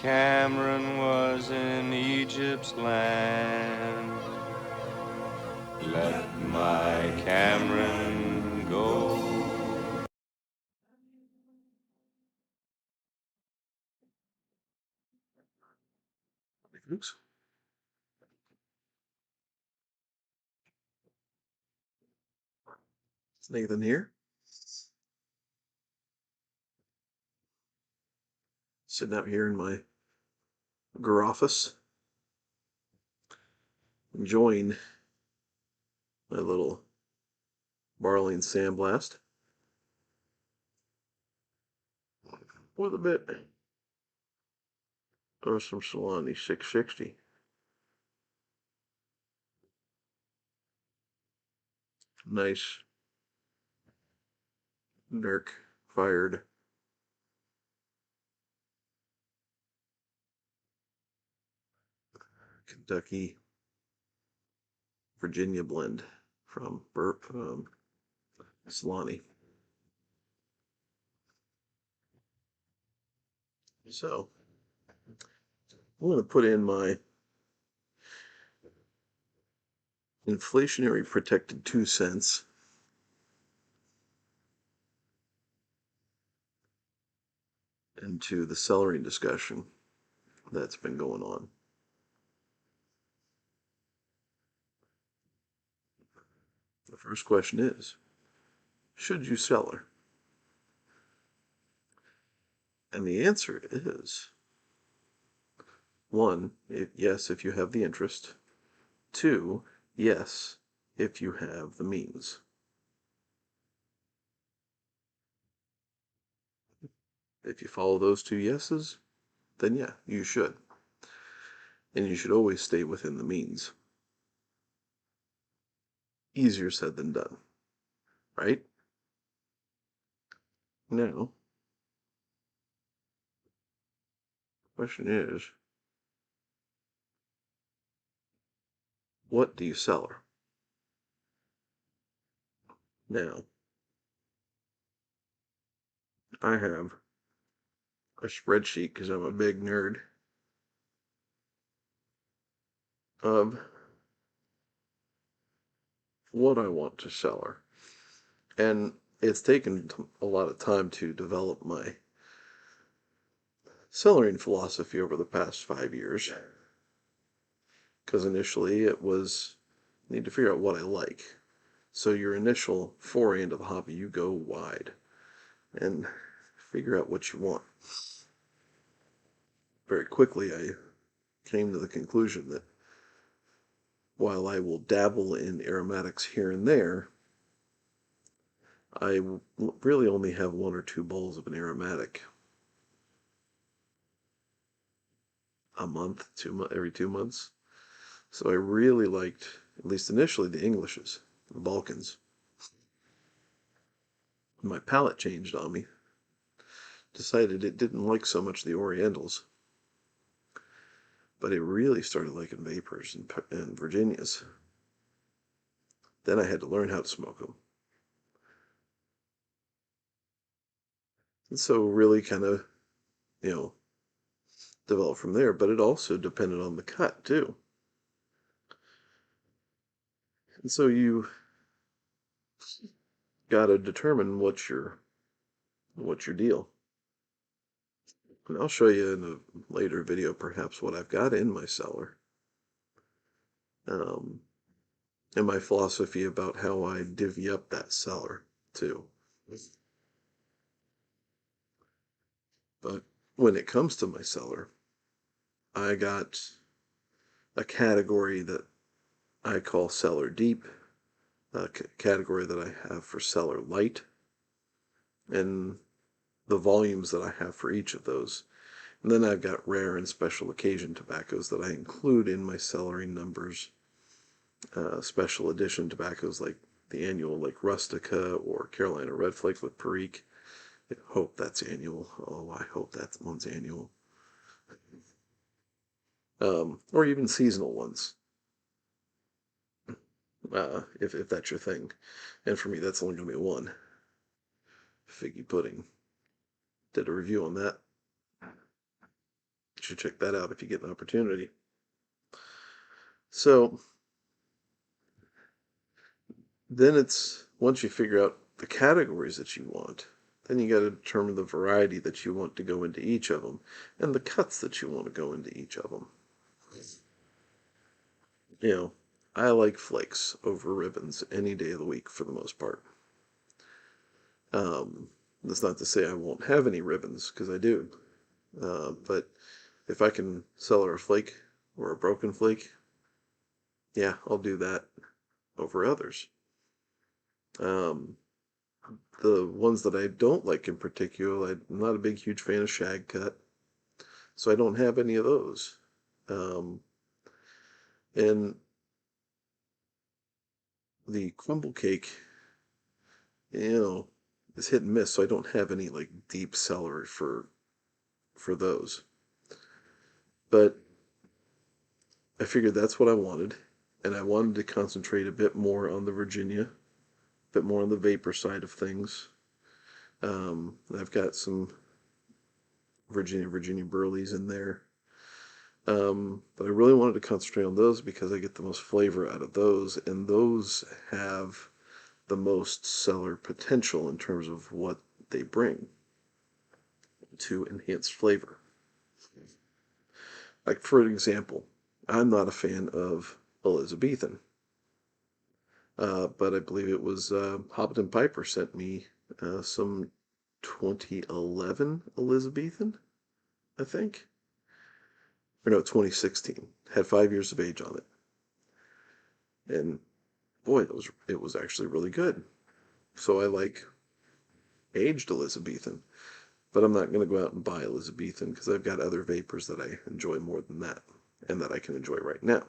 Cameron was in Egypt's land. Let my Cameron go. Oops. It's Nathan here. Sitting out here in my garoffice, enjoying my little Barley sandblast with a bit of some Solani 660. Nice dark fired Kentucky Virginia blend from Solani. So I'm going to put in my inflationary protected 2 cents into the cellaring discussion that's been going on. The first question is, should you cellar? And the answer is 1, yes, if you have the interest. 2, yes, if you have the means. If you follow those 2 yeses, then yeah, you should. And you should always stay within the means. Easier said than done, right? Now, the question is, what do you cellar? Now, I have a spreadsheet, because I'm a big nerd, of what I want to cellar. And it's taken a lot of time to develop my cellaring philosophy over the past 5 years. Because initially it was, I need to figure out what I like. So your initial foray into the hobby, you go wide and figure out what you want. Very quickly, I came to the conclusion that while I will dabble in aromatics here and there, I really only have 1 or 2 bowls of an aromatic a month, every 2 months. So I really liked, at least initially, the Englishes, the Balkans. My palate changed on me. Decided it didn't like so much the Orientals, but it really started liking Vapors and Virginias. Then I had to learn how to smoke them. And so really kind of, developed from there, but it also depended on the cut too. And so you got to determine what's your deal. And I'll show you in a later video perhaps what I've got in my cellar. And my philosophy about how I divvy up that cellar too. But when it comes to my cellar, I got a category that I call cellar deep, a category that I have for cellar light, and the volumes that I have for each of those. And then I've got rare and special occasion tobaccos that I include in my cellaring numbers. Special edition tobaccos like the annual, like Rustica or Carolina Red Flake with Perique. I hope that's annual. Oh, I hope that one's annual. Or even seasonal ones, if that's your thing. And for me, that's only going to be 1. Figgy pudding. Did a review on that. should check that out if you get an opportunity. So then it's once you figure out the categories that you want, then you got to determine the variety that you want to go into each of them and the cuts that you want to go into each of them. You know, I like flakes over ribbons any day of the week for the most part. Um, that's not to say I won't have any ribbons, because I do. But if I can cellar a flake or a broken flake, yeah, I'll do that over others. Um, the ones that I don't like in particular, I'm not a big, huge fan of shag cut, so I don't have any of those. Um, and the crumble cake, you know, is hit and miss, so I don't have any like deep celery for those. But I figured that's what I wanted, and I wanted to concentrate a bit more on the Virginia, a bit more on the vapor side of things. I've got some Virginia Burleys in there. But I really wanted to concentrate on those because I get the most flavor out of those, and those have the most cellar potential in terms of what they bring to enhance flavor. Like, for example, I'm not a fan of Elizabethan, but I believe it was Hobbit and Piper sent me some 2011 Elizabethan, I think. Or no, 2016. Had 5 years of age on it. And boy, it was actually really good. So I like aged Elizabethan, but I'm not going to go out and buy Elizabethan because I've got other vapors that I enjoy more than that and that I can enjoy right now.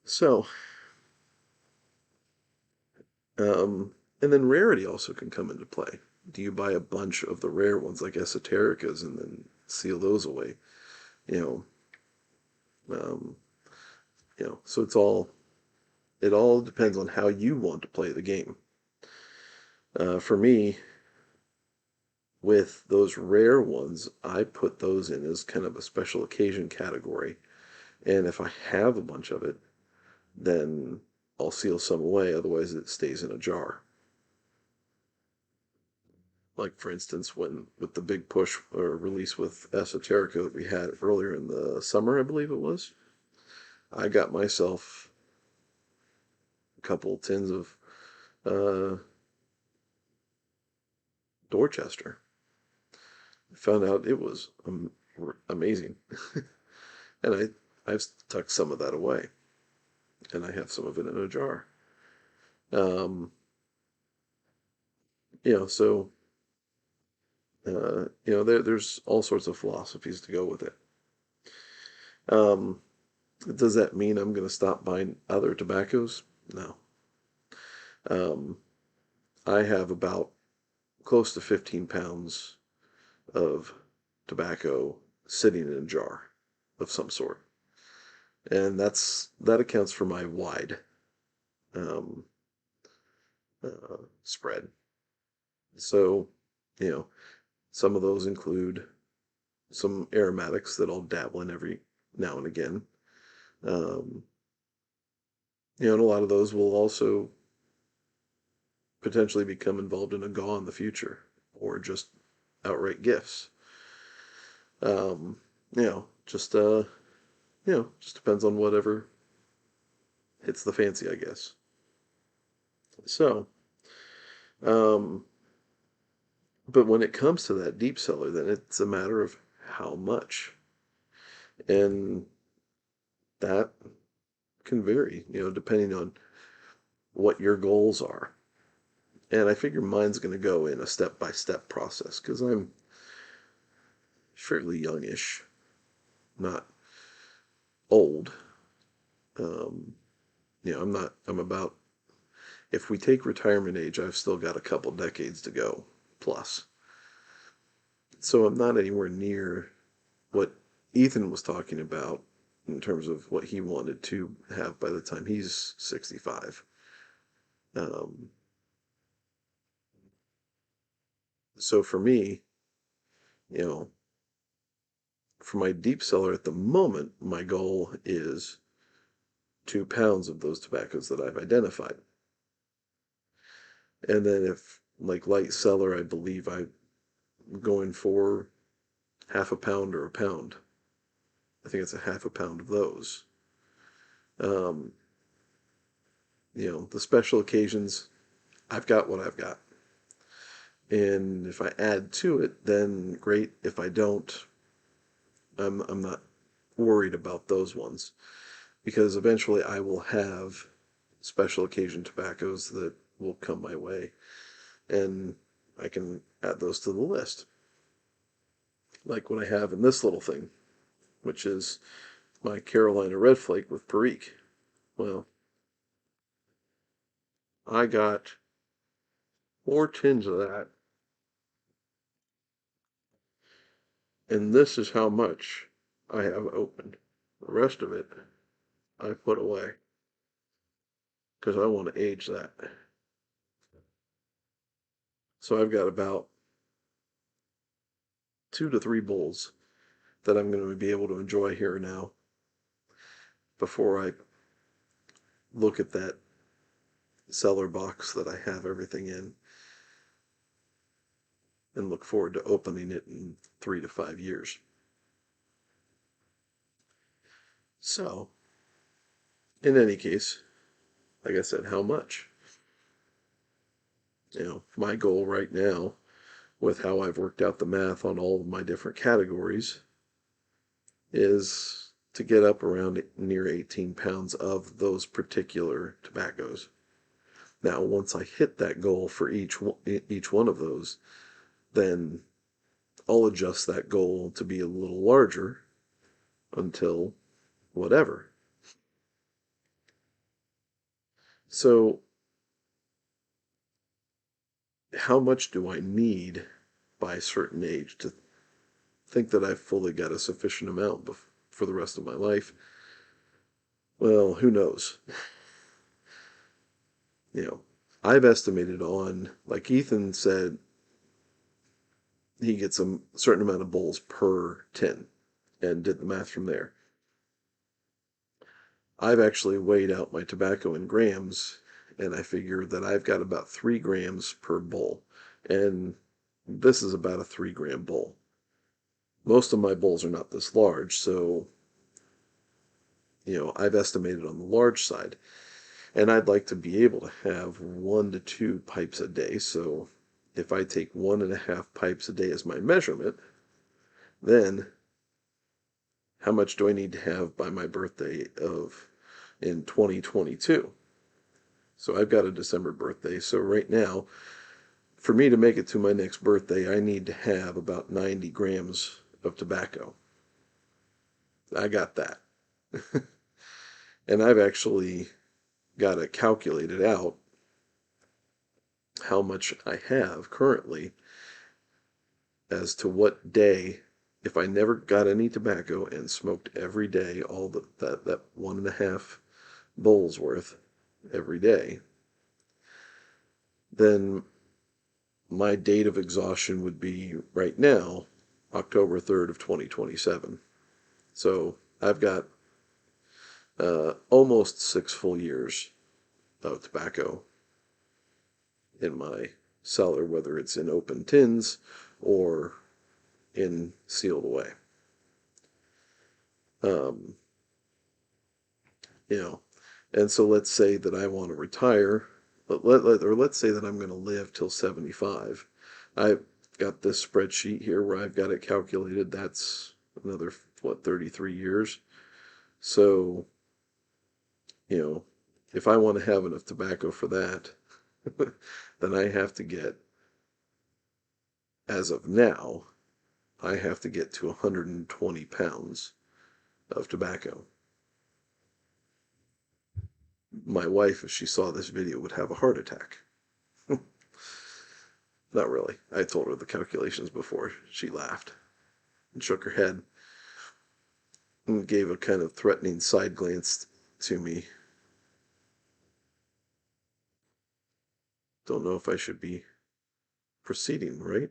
So, and then rarity also can come into play. Do you buy a bunch of the rare ones like esotericas and then seal those away? You um, so it all depends on how you want to play the game. For me, with those rare ones, I put those in as kind of a special occasion category. And if I have a bunch of it, then I'll seal some away, otherwise it stays in a jar. Like for instance, when with the big push or release with Esoterica that we had earlier in the summer, I believe it was, I got myself a couple tins of uh, Dorchester. I found out it was amazing, and I've tucked some of that away, and I have some of it in a jar. Um, so there's all sorts of philosophies to go with it. Um, does that mean I'm going to stop buying other tobaccos? No. Um, I have about close to 15 pounds of tobacco sitting in a jar of some sort, and that accounts for my wide um, spread. So, you know, some of those include some aromatics that I'll dabble in every now and again. Um, and a lot of those will also potentially become involved in a GAW in the future or just outright gifts. Um, just depends on whatever hits the fancy, I guess. So, um, but when it comes to that deep seller, then it's a matter of how much, and that can vary, depending on what your goals are. And I figure mine's going to go in a step by step process because I'm fairly youngish, not old. Um, I'm about, if we take retirement age, I've still got a couple decades to go plus. So I'm not anywhere near what Ethan was talking about in terms of what he wanted to have by the time he's 65. Um, so for me, you know, for my deep cellar at the moment, my goal is 2 pounds of those tobaccos that I've identified. And then if like light cellar, I believe I'm going for half a pound or a pound. I think it's a half a pound of those. Um, the special occasions, I've got what I've got. And if I add to it, then great. If I don't, I'm not worried about those ones because eventually I will have special occasion tobaccos that will come my way, and I can add those to the list. Like what I have in this little thing, which is my Carolina Red Flake with Perique. Well, I got 4 tins of that, and this is how much I have opened. The rest of it I put away because I want to age that. So I've got about 2 to 3 bowls that I'm going to be able to enjoy here now before I look at that cellar box that I have everything in and look forward to opening it in 3 to 5 years. So, in any case, like I said, how much? My goal right now, with how I've worked out the math on all of my different categories, is to get up around near 18 pounds of those particular tobaccos. Now, once I hit that goal for each one of those, then I'll adjust that goal to be a little larger until whatever. So, how much do I need by a certain age to think that I've fully got a sufficient amount for the rest of my life? Well, who knows? You know, I've estimated on, like Ethan said, he gets a certain amount of bowls per tin and did the math from there. I've actually weighed out my tobacco in grams, and I figure that I've got about 3 grams per bowl. And this is about a 3 gram bowl. Most of my bowls are not this large, so I've estimated on the large side. And I'd like to be able to have 1 to 2 pipes a day. So if I take 1.5 pipes a day as my measurement, then how much do I need to have by my birthday in 2022? So I've got a December birthday. So right now, for me to make it to my next birthday, I need to have about 90 grams of tobacco. I got that. And I've actually got it calculated out how much I have currently as to what day, if I never got any tobacco and smoked every day, all that 1.5 bowls worth every day, then my date of exhaustion would be right now, October 3rd of 2027. So I've got almost 6 full years of tobacco in my cellar, whether it's in open tins or in sealed away. Um, you know, and so let's say that I want to retire, or let's say that I'm going to live till 75. I've got this spreadsheet here where I've got it calculated. That's another, 33 years. So, if I want to have enough tobacco for that, then I have to get, as of now, I have to get to 120 pounds of tobacco. My wife, if she saw this video, would have a heart attack. Not really. I told her the calculations before. She laughed and shook her head and gave a kind of threatening side glance to me. Don't know if I should be proceeding, right?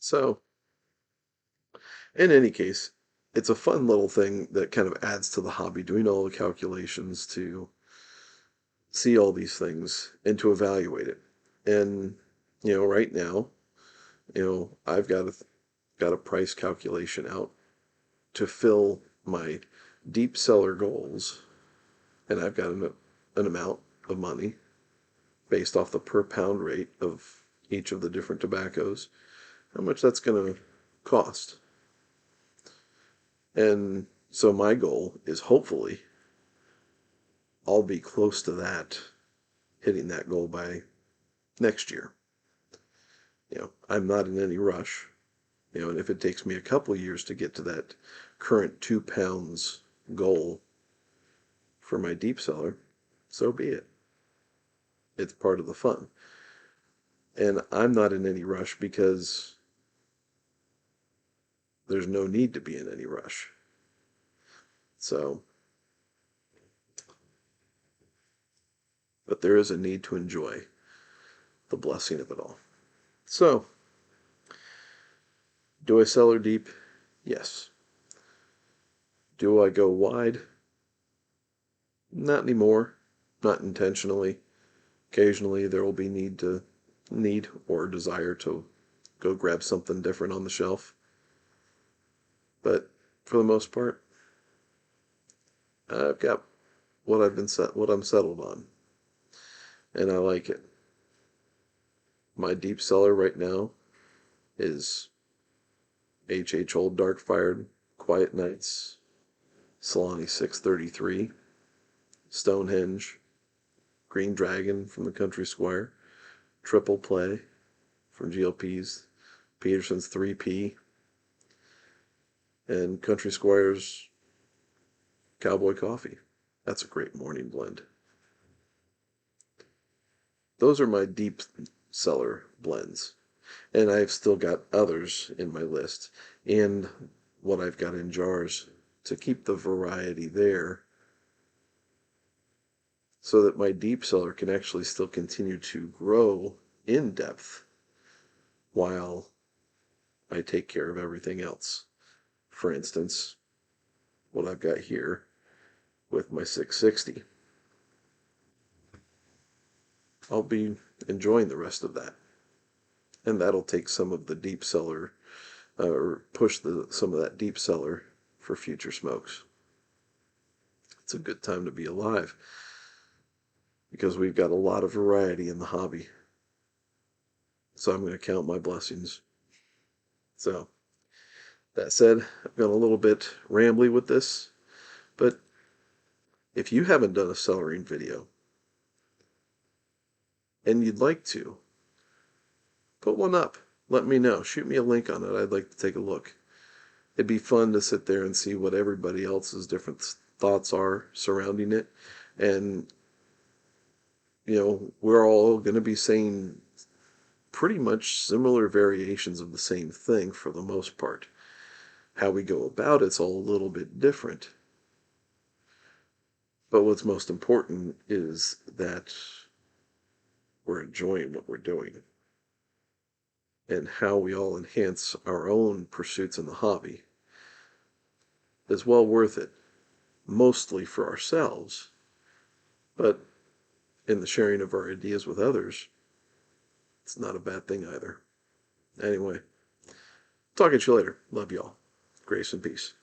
So, In any case, it's a fun little thing that kind of adds to the hobby, doing all the calculations to see all these things and to evaluate it. And, right now, I've got a price calculation out to fill my deep cellar goals, and I've got an amount of money based off the per pound rate of each of the different tobaccos, how much that's going to cost. And so my goal is hopefully I'll be close to that, hitting that goal by next year. I'm not in any rush, and if it takes me a couple years to get to that current 2 pounds goal for my deep cellar, so be it. It's part of the fun. And I'm not in any rush because there's no need to be in any rush. So, but there is a need to enjoy the blessing of it all. So, do I cellar deep? Yes. Do I go wide? Not anymore. Not intentionally. Occasionally there will be need or desire to go grab something different on the shelf. But for the most part, I've got what I'm settled on. And I like it. My deep cellar right now is H. Old Dark Fired Quiet Nights, Solani 633, Stonehenge, Green Dragon from the Country Squire, Triple Play from GLP's, Peterson's 3P, and Country Squire's Cowboy Coffee. That's a great morning blend. Those are my deep cellar blends. And I've still got others in my list and what I've got in jars to keep the variety there so that my deep cellar can actually still continue to grow in depth while I take care of everything else. For instance, what I've got here with my 660. I'll be enjoying the rest of that. And that'll take some of the deep cellar, or push some of that deep cellar for future smokes. It's a good time to be alive because we've got a lot of variety in the hobby. So I'm going to count my blessings. So, that said, I've gone a little bit rambly with this, but if you haven't done a cellaring video and you'd like to, put one up. Let me know. Shoot me a link on it. I'd like to take a look. It'd be fun to sit there and see what everybody else's different thoughts are surrounding it. And, we're all going to be saying pretty much similar variations of the same thing for the most part. How we go about it's all a little bit different. But what's most important is that we're enjoying what we're doing and how we all enhance our own pursuits in the hobby is well worth it, mostly for ourselves, but in the sharing of our ideas with others, it's not a bad thing either. Anyway, talking to you later. Love y'all. Grace and peace.